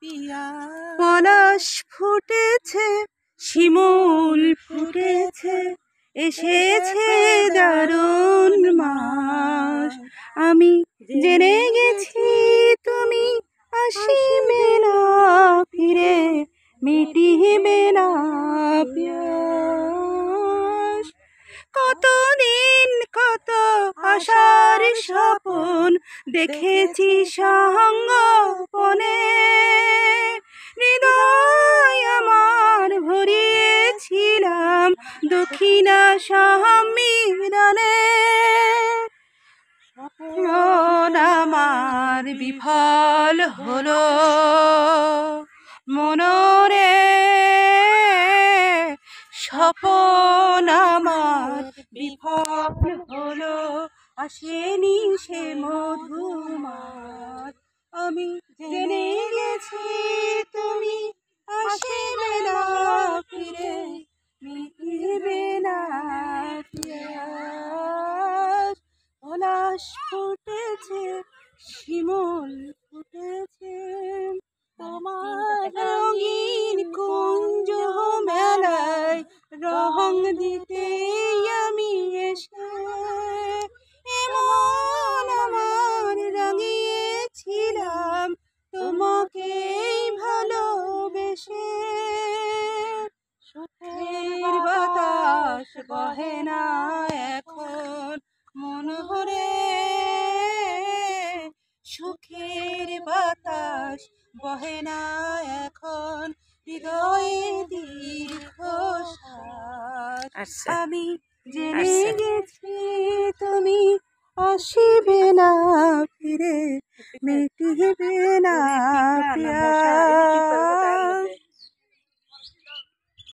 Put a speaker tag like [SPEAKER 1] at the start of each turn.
[SPEAKER 1] পিয়া।
[SPEAKER 2] পলাশ ফুটেছে, শিমুল ফুটেছে, এসেছে দারুণ মাস। আমি জেনে গেছি তুমি আসিবে না ফিরে, মিটিবে না পিয়াস। কতদিন কত আশার স্বপন দেখেছি সঙ্গোপনে, হৃদয় আমার ভরিয়েছিলাম দক্ষিণা সম্মিলনে। স্বপ্ন আমার বিফল হলো মনরে, স্বপ্ন আমার বিফল হলো, আসেনি সে মধুমাস। আমি জেনে গেছি তুমি আসিবে না ফিরে, মিটিবে না পিয়াস। পলাশ ফুটেছে, শিমুল ফুটেছে, তোমার রঙিন কুঞ্জ মেলায় রং দিতে আমি এসে, এমন আমার রাঙিয়েছিলাম তোমাকেই ভালোবেসে। সুখের বাতাস বহে না এখন মন ভরে, সুখের বাতাস বহে না এখন হৃদয়ে দীর্ঘশ্বাস। আমি জেনে গেছি তুমি আসিবে না ফিরে, মিটিবে না পিয়া।